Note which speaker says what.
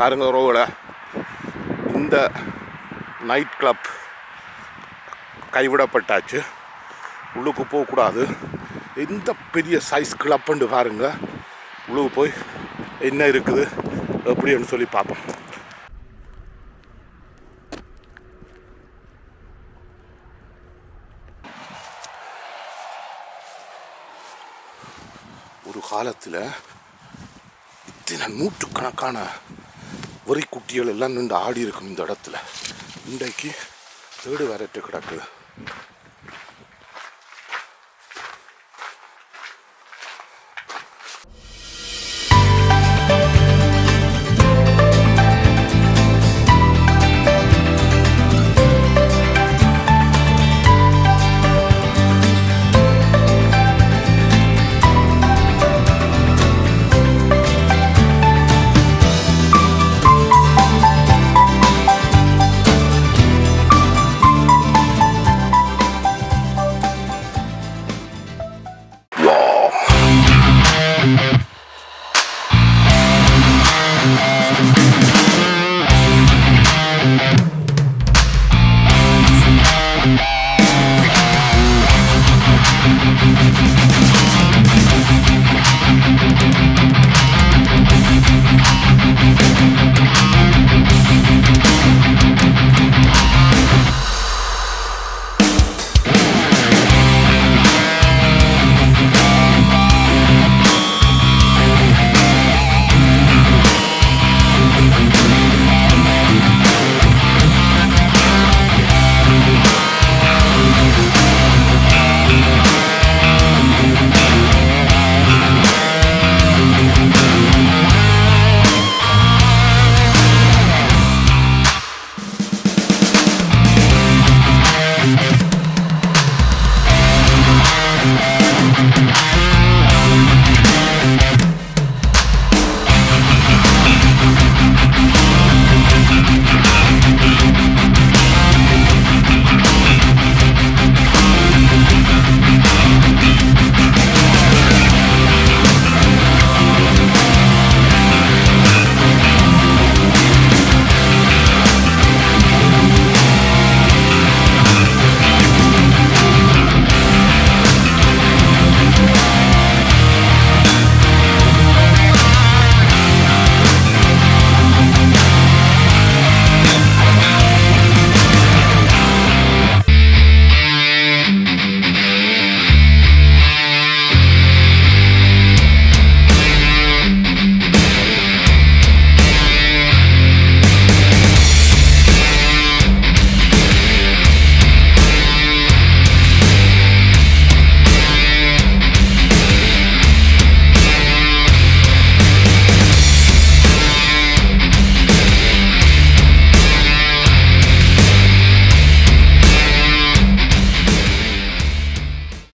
Speaker 1: பாருங்க ரோவில் இந்த night club கைவிடப்பட்டாச்சு. உள்ளுக்கு போகக்கூடாது. எந்த பெரிய சைஸ் கிளப்புன்னு பாருங்க. உள்ளுக்கு போய் என்ன இருக்குது எப்படின்னு சொல்லி பார்ப்போம். ஒரு காலத்தில் இத்தனை நூற்றுக்கணக்கான வரி குட்டிகள் எல்லாம் நின்று ஆடி இருக்கும் இந்த இடத்துல. இன்றைக்கு தேடு வரட்டு கிடக்குது.